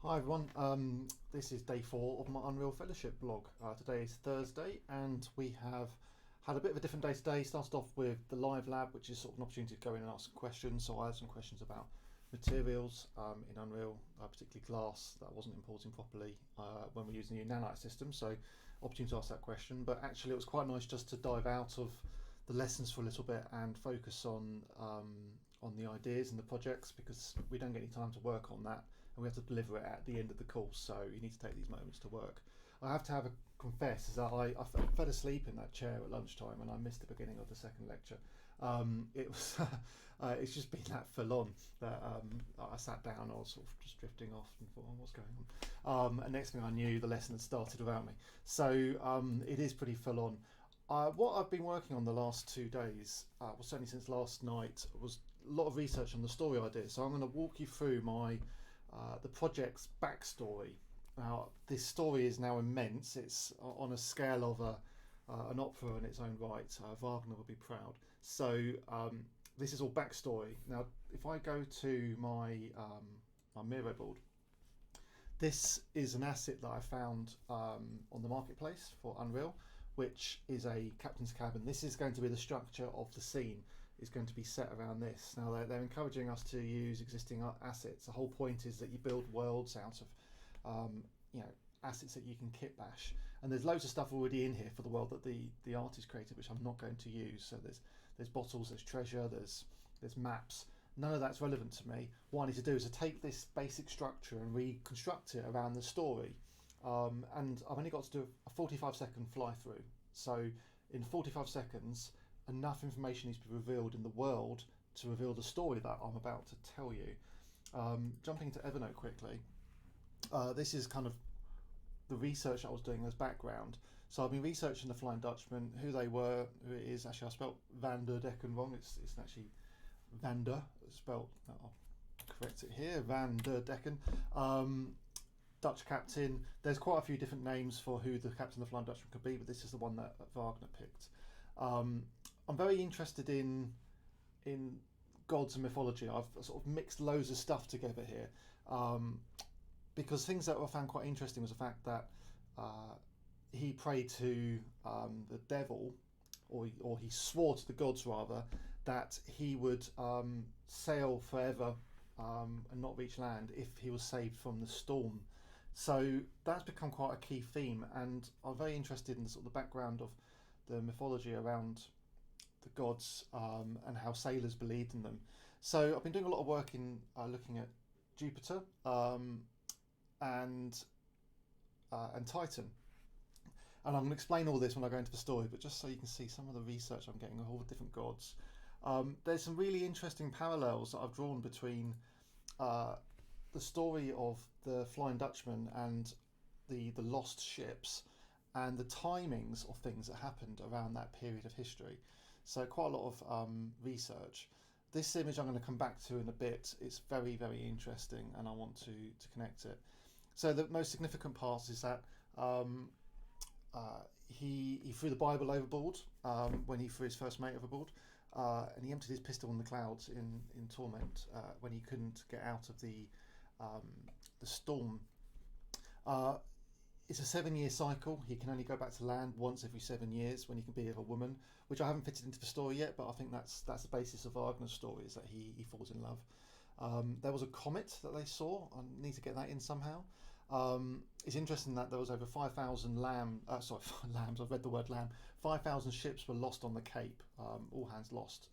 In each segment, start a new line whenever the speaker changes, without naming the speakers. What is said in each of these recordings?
Hi everyone, this is day 4 of my Unreal Fellowship blog. Today is Thursday and we have had a bit of a different day today. Started off with the live lab, which is sort of an opportunity to go in and ask some questions. So I had some questions about materials in Unreal, particularly glass that wasn't importing properly when we're using the new nanite system. So opportunity to ask that question, but actually it was quite nice just to dive out of the lessons for a little bit and focus on the ideas and the projects, because we don't get any time to work on that and we have to deliver it at the end of the course, so you need to take these moments to work. I have to confess is that I fell asleep in that chair at lunchtime and I missed the beginning of the second lecture. It was it's just been that full on that I sat down, I was sort of just drifting off and thought, oh, what's going on? And next thing I knew, the lesson had started without me. So it is pretty full on. What I've been working on the last 2 days, well, certainly since last night, was a lot of research on the story idea. So I'm going to walk you through the project's backstory. Now, this story is now immense. It's on a scale of an opera in its own right. Wagner would be proud. So this is all backstory. Now, if I go to my Miro board, this is an asset that I found on the marketplace for Unreal, which is a captain's cabin. This is going to be the structure of the scene. Is going to be set around this. Now they're encouraging us to use existing assets. The whole point is that you build worlds out of assets that you can kit bash. And there's loads of stuff already in here for the world that the artist created, which I'm not going to use. So there's bottles, there's treasure, there's maps. None of that's relevant to me. What I need to do is to take this basic structure and reconstruct it around the story. And I've only got to do a 45-second fly through. So in 45 seconds, enough information needs to be revealed in the world to reveal the story that I'm about to tell you. Jumping into Evernote quickly, this is kind of the research I was doing as background. So I've been researching the Flying Dutchman, who they were, who it is. Actually, I spelt Van der Decken wrong. It's actually Van der, spelt, I'll correct it here, Van der Decken. Dutch captain. There's quite a few different names for who the captain of the Flying Dutchman could be, but this is the one that Wagner picked. I'm very interested in gods and mythology. I've sort of mixed loads of stuff together here, because things that I found quite interesting was the fact that he prayed to the devil, or he swore to the gods rather, that he would sail forever and not reach land if he was saved from the storm. So that's become quite a key theme, and I'm very interested in the sort of the background of the mythology around the gods and how sailors believed in them. So I've been doing a lot of work in looking at Jupiter and Titan, and I'm going to explain all this when I go into the story. But just so you can see some of the research I'm getting on all the different gods, there's some really interesting parallels that I've drawn between the story of the Flying Dutchman and the lost ships, and the timings of things that happened around that period of history. So quite a lot of research. This image I'm going to come back to in a bit. It's very, very interesting, and I want to connect it. So the most significant part is that he threw the Bible overboard when he threw his first mate overboard, and he emptied his pistol in the clouds in torment when he couldn't get out of the storm. It's a 7-year cycle. He can only go back to land once every 7 years when he can be with a woman, which I haven't fitted into the story yet, but I think that's the basis of Wagner's story, is that he falls in love. There was a comet that they saw. I need to get that in somehow. It's interesting that there was over 5,000 lambs, I've read the word lamb. 5,000 ships were lost on the Cape, all hands lost,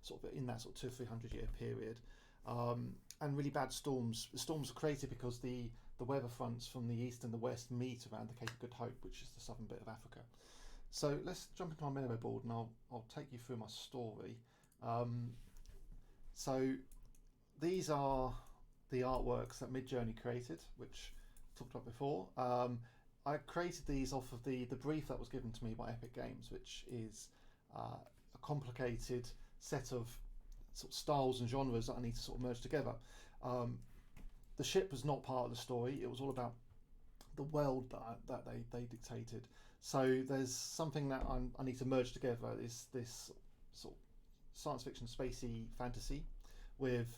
sort of in that sort of 200-300 year period. And really bad storms. The storms were created because the weather fronts from the east and the west meet around the Cape of Good Hope, which is the southern bit of Africa. So let's jump into my Miro board and I'll take you through my story. So these are the artworks that Midjourney created, which I talked about before. I created these off of the brief that was given to me by Epic Games, which is a complicated set of sort of styles and genres that I need to sort of merge together. The ship was not part of the story. It was all about the world that they dictated. So there's something that I need to merge together. This sort of science fiction, spacey fantasy with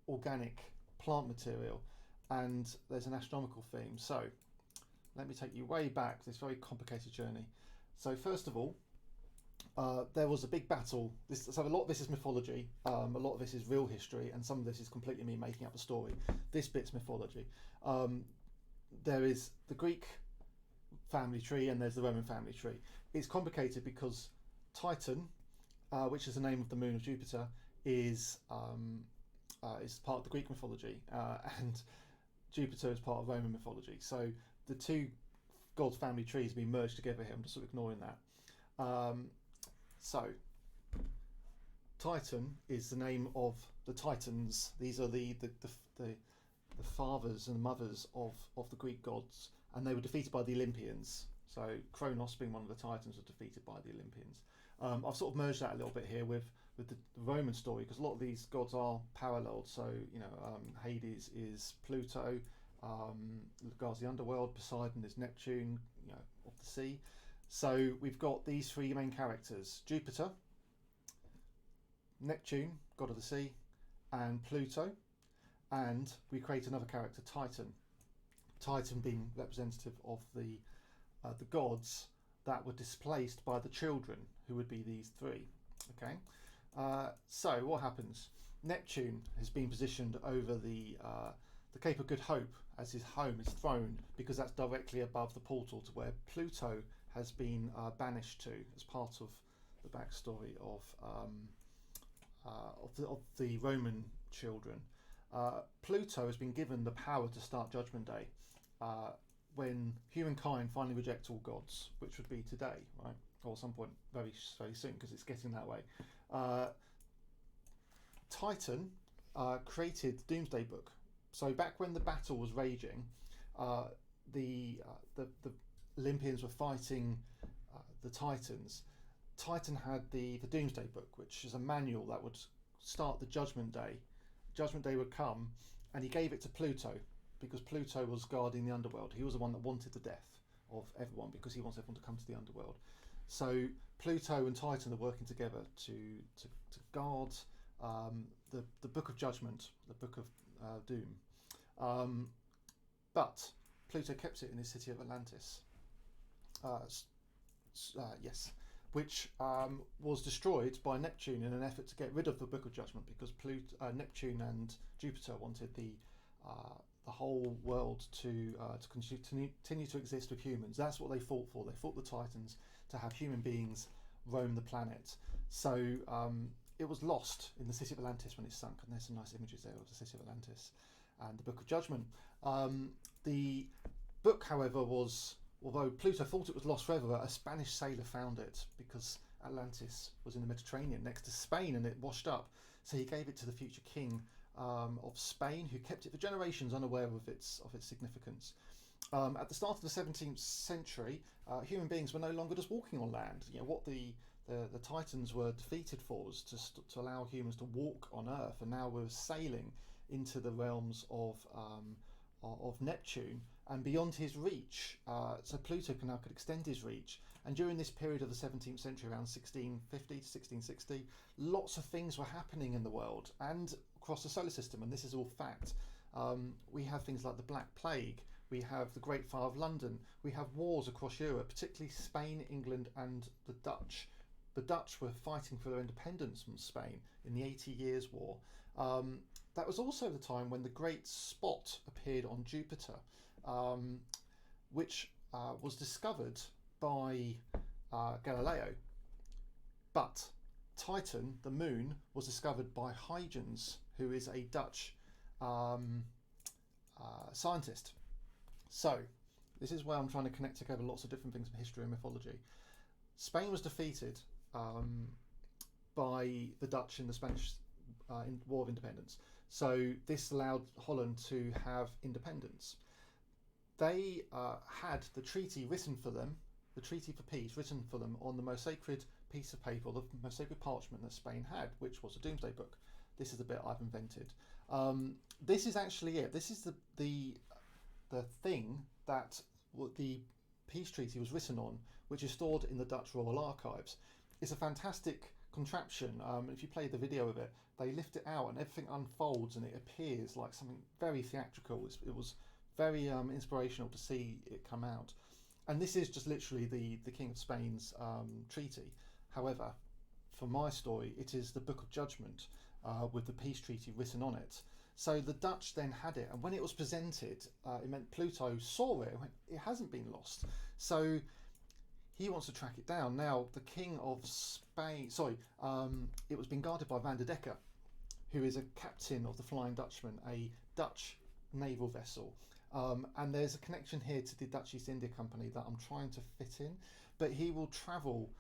organic plant material. and there's an astronomical theme. So let me take you way back, this very complicated journey. So first of all, there was a big battle. So a lot of this is mythology, a lot of this is real history, and some of this is completely me making up a story. This bit's mythology. There is the Greek family tree and there's the Roman family tree. It's complicated because Titan, which is the name of the moon of Jupiter, is part of the Greek mythology, and Jupiter is part of Roman mythology. So the two gods' family trees have been merged together here. I'm just sort of ignoring that. So Titan is the name of the Titans. These are the fathers and mothers of the Greek gods, and they were defeated by the Olympians. So Kronos, being one of the Titans, was defeated by the Olympians. I've sort of merged that a little bit here with the Roman story, because a lot of these gods are paralleled. So Hades is Pluto, regards the underworld. Poseidon is Neptune, of the sea. So we've got these three main characters: Jupiter, Neptune, god of the sea, and Pluto. And we create another character, Titan. Titan being representative of the gods that were displaced by the children, who would be these three. Okay. So what happens? Neptune has been positioned over the Cape of Good Hope as his home, his throne, because that's directly above the portal to where Pluto has been banished to, as part of the backstory of the Roman children. Pluto has been given the power to start Judgment Day when humankind finally rejects all gods, which would be today, right? Or some point very, very soon, because it's getting that way. Titan created the Doomsday Book. So back when the battle was raging, the Olympians were fighting the Titans. Titan had the Doomsday Book, which is a manual that would start the Judgment Day. Judgment Day would come, and he gave it to Pluto, because Pluto was guarding the underworld. He was the one that wanted the death of everyone, because he wants everyone to come to the underworld. So Pluto and Titan are working together to guard the Book of Judgment, the Book of Doom. But Pluto kept it in his city of Atlantis. Yes, which was destroyed by Neptune in an effort to get rid of the Book of Judgment, because Neptune and Jupiter wanted the whole world to continue to exist with humans. That's what they fought for. They fought the Titans to have human beings roam the planet. So it was lost in the city of Atlantis when it sunk, and there's some nice images there of the city of Atlantis and the Book of Judgment. The book, however, was, although Pluto thought it was lost forever, a Spanish sailor found it, because Atlantis was in the Mediterranean next to Spain and it washed up. So he gave it to the future king of Spain, who kept it for generations, unaware of its significance. At the start of the 17th century, human beings were no longer just walking on land. What the Titans were defeated for was to allow humans to walk on Earth, and now we're sailing into the realms of Neptune and beyond his reach. So Pluto now could extend his reach. And during this period of the 17th century, around 1650 to 1660, lots of things were happening in the world and across the solar system, and this is all fact. We have things like the Black Plague, we have the Great Fire of London, we have wars across Europe, particularly Spain, England and the Dutch. The Dutch were fighting for their independence from Spain in the 80 Years' War. That was also the time when the Great Spot appeared on Jupiter, which was discovered by Galileo. But Titan, the moon, was discovered by Huygens, who is a Dutch scientist. So this is where I'm trying to connect together lots of different things from history and mythology. Spain was defeated by the Dutch in the Spanish War of Independence. So this allowed Holland to have independence. They had the treaty written for them, the Treaty for Peace written for them on the most sacred piece of paper, the most sacred parchment that Spain had, which was the Doomsday Book. This is the bit I've invented. This is actually it. This is the thing that the peace treaty was written on, which is stored in the Dutch Royal Archives. It's a fantastic contraption. If you play the video of it, they lift it out and everything unfolds and it appears like something very theatrical. It was very inspirational to see it come out. And this is just literally the King of Spain's treaty. However, for my story, it is the Book of Judgment with the peace treaty written on it. So the Dutch then had it, and when it was presented, it meant Pluto saw it and went, it hasn't been lost. So he wants to track it down. Now, the King of Spain, it was being guarded by Van der Decker, who is a captain of the Flying Dutchman, a Dutch naval vessel. And there's a connection here to the Dutch East India Company that I'm trying to fit in, but he will travel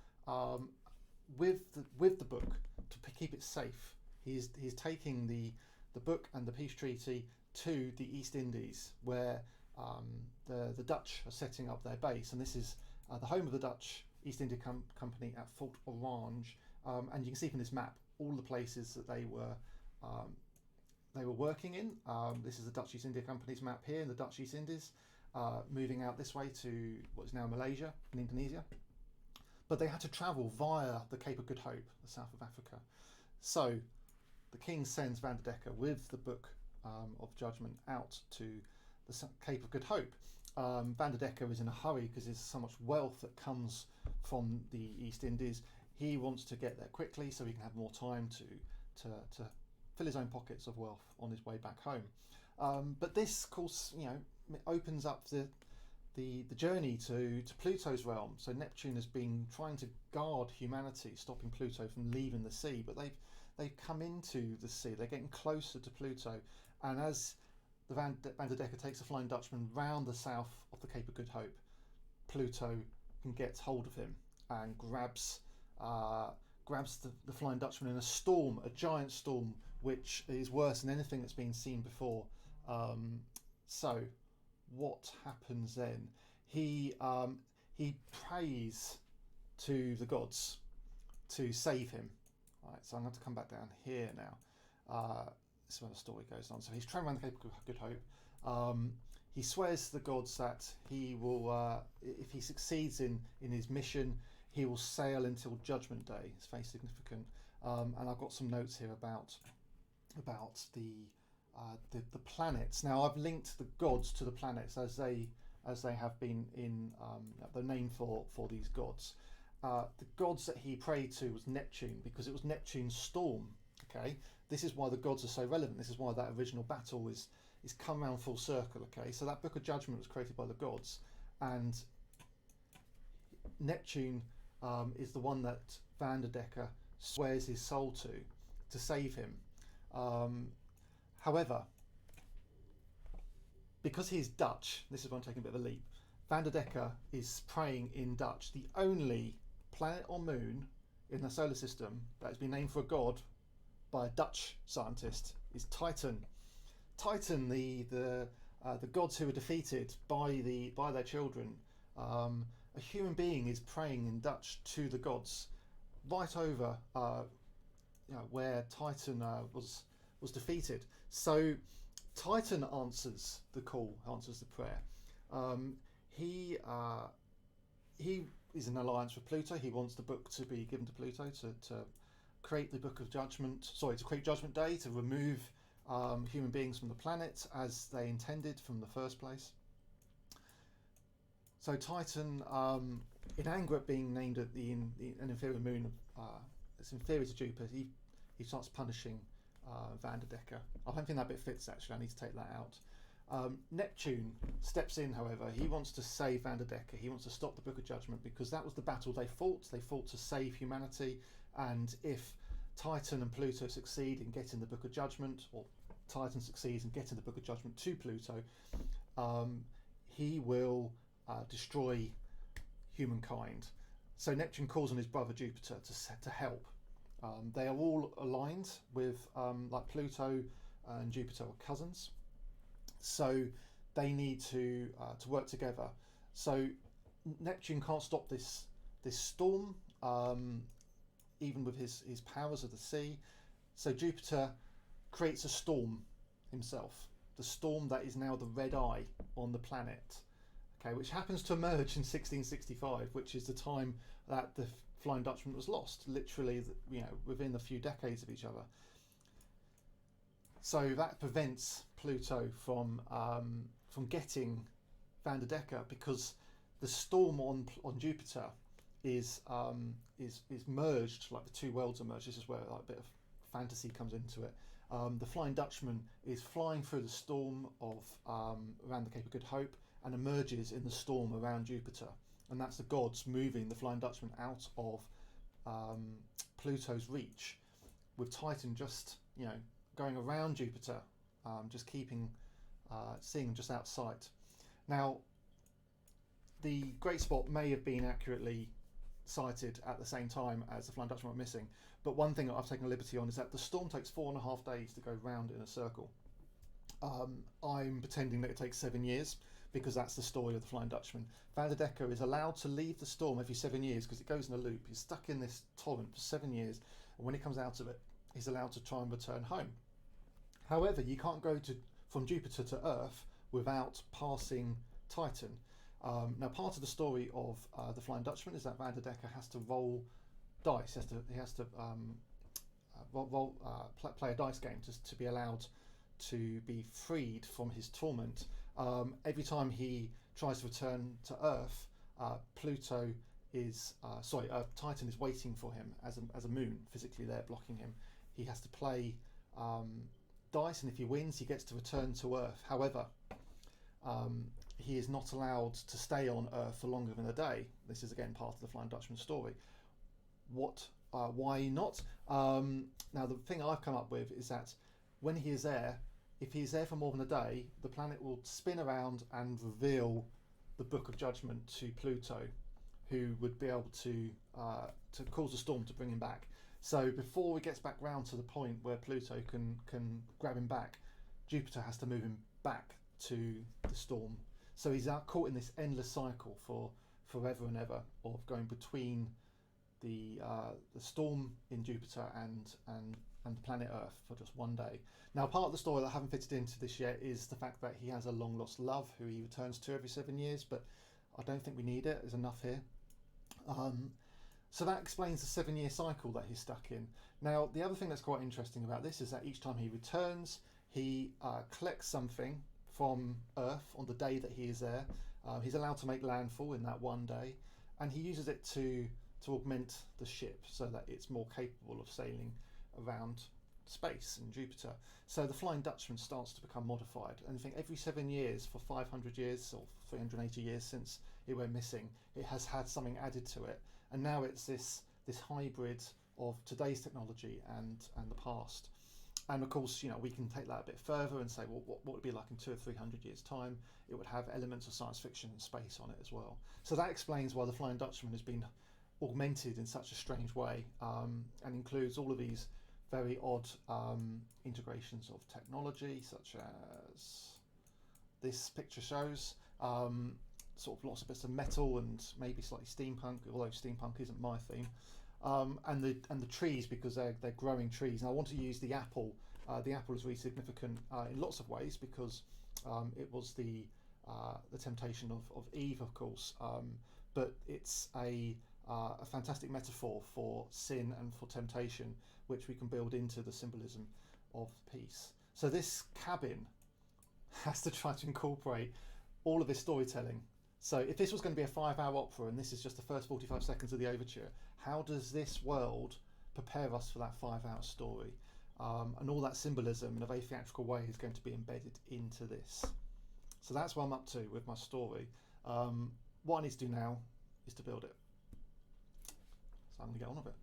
with the book to keep it safe. He's taking the book and the peace treaty to the East Indies, where the Dutch are setting up their base, and this is the home of the Dutch East India Company at Fort Orange. And you can see from this map all the places that they were working in. This is the Dutch East India Company's map here in the Dutch East Indies, moving out this way to what is now Malaysia and Indonesia. But they had to travel via the Cape of Good Hope, the south of Africa. So the king sends Van der Decker with the Book of Judgment out to the Cape of Good Hope. Van der Decker is in a hurry because there's so much wealth that comes from the East Indies. He wants to get there quickly so he can have more time to fill his own pockets of wealth on his way back home. But this, of course, opens up the journey to Pluto's realm. So Neptune has been trying to guard humanity, stopping Pluto from leaving the sea, but they've come into the sea. They're getting closer to Pluto, and as the Van der Decker takes the Flying Dutchman round the south of the Cape of Good Hope, Pluto gets hold of him and grabs the Flying Dutchman in a storm, a giant storm, which is worse than anything that's been seen before. So what happens then? He prays to the gods to save him. Right, so I'm going to come back down here now. This is where the story goes on. So he's traveling around the Cape of Good Hope. He swears to the gods that he will, if he succeeds in his mission, he will sail until Judgment Day. It's very significant. And I've got some notes here about the planets. Now I've linked the gods to the planets as they have been in the name for these gods. The gods that he prayed to was Neptune, because it was Neptune's storm. Okay, this is why the gods are so relevant. This is why that original battle is come around full circle. Okay, so that Book of Judgment was created by the gods, and Neptune is the one that Van der Decker swears his soul to save him. However, because he's Dutch, this is why I'm taking a bit of a leap, Van der Decker is praying in Dutch. The only planet or moon in the solar system that has been named for a god by a Dutch scientist is Titan. Titan, the gods who were defeated by their children. A human being is praying in Dutch to the gods, right over where Titan was defeated. So Titan answers the call, answers the prayer. He is in alliance with Pluto. He wants the book to be given to Pluto to create the Book of Judgment. Sorry, to create Judgment Day, to remove human beings from the planet as they intended from the first place. So Titan, in anger at being named at an inferior moon, it's inferior to Jupiter, he starts punishing Van der Decker. I don't think that bit fits actually. I need to take that out. Neptune steps in, however. He wants to save Van der Decker. He wants to stop the Book of Judgment, because that was the battle they fought. They fought to save humanity, and if Titan and Pluto succeed in getting the Book of Judgment, or Titan succeeds in getting the Book of Judgment to Pluto, he will destroy humankind. So Neptune calls on his brother Jupiter to help. They are all aligned with, like Pluto and Jupiter are cousins, so they need to work together. So Neptune can't stop this storm, even with his powers of the sea. So Jupiter creates a storm himself, the storm that is now the red eye on the planet. Okay, which happens to emerge in 1665, which is the time that the Flying Dutchman was lost, literally, within a few decades of each other. So that prevents Pluto from getting Van der Decker, because the storm on Jupiter is merged, like the two worlds are merged. This is where like a bit of fantasy comes into it. The Flying Dutchman is flying through the storm of around the Cape of Good Hope and emerges in the storm around Jupiter, and that's the gods moving the Flying Dutchman out of Pluto's reach, with Titan just going around Jupiter, just keeping seeing just out sight. Now, the Great Spot may have been accurately sighted at the same time as the Flying Dutchman were missing, but one thing that I've taken a liberty on is that the storm takes 4.5 days to go round in a circle. I'm pretending that it takes 7 years, because that's the story of the Flying Dutchman. Van der Decker is allowed to leave the storm every 7 years because it goes in a loop. He's stuck in this torrent for 7 years, and when he comes out of it, he's allowed to try and return home. However, you can't go from Jupiter to Earth without passing Titan. Now, part of the story of the Flying Dutchman is that Van der Decker has to roll dice. He has to play a dice game to be allowed to be freed from his torment. Every time he tries to return to Earth, Titan is waiting for him as a moon, physically there blocking him. He has to play dice, and if he wins, he gets to return to Earth. However, he is not allowed to stay on Earth for longer than a day. This is again part of the Flying Dutchman story. Why not? Now, the thing I've come up with is that when he is there, if he is there for more than a day, the planet will spin around and reveal the Book of Judgment to Pluto, who would be able to cause a storm to bring him back. So before he gets back round to the point where Pluto can grab him back, Jupiter has to move him back to the storm. So he's out caught in this endless cycle for forever and ever of going between the storm in Jupiter and the planet Earth for just one day. Now, part of the story that I haven't fitted into this yet is the fact that he has a long lost love who he returns to every 7 years, but I don't think we need it. There's enough here. So that explains the 7-year cycle that he's stuck in. Now, the other thing that's quite interesting about this is that each time he returns, he collects something from Earth on the day that he is there. He's allowed to make landfall in that one day, and he uses it to augment the ship so that it's more capable of sailing around space in Jupiter. So the Flying Dutchman starts to become modified, and I think every 7 years for 500 years or 380 years since it went missing, it has had something added to it, and now it's this hybrid of today's technology and the past. And of course, we can take that a bit further and say, well, what would it be like in 200 or 300 years time? It would have elements of science fiction and space on it as well. So that explains why the Flying Dutchman has been augmented in such a strange way, and includes all of these very odd integrations of technology, such as this picture shows, sort of lots of bits of metal and maybe slightly steampunk, although steampunk isn't my theme, and the trees, because they're growing trees. And I want to use the apple. The apple is really significant in lots of ways, because it was the temptation of Eve, of course, but it's a fantastic metaphor for sin and for temptation, which we can build into the symbolism of peace. So this cabin has to try to incorporate all of this storytelling. So if this was going to be a 5-hour opera and this is just the first 45 seconds of the overture, how does this world prepare us for that 5-hour story? And all that symbolism in a very theatrical way is going to be embedded into this. So that's what I'm up to with my story. What I need to do now is to build it. So I'm going to get on with it.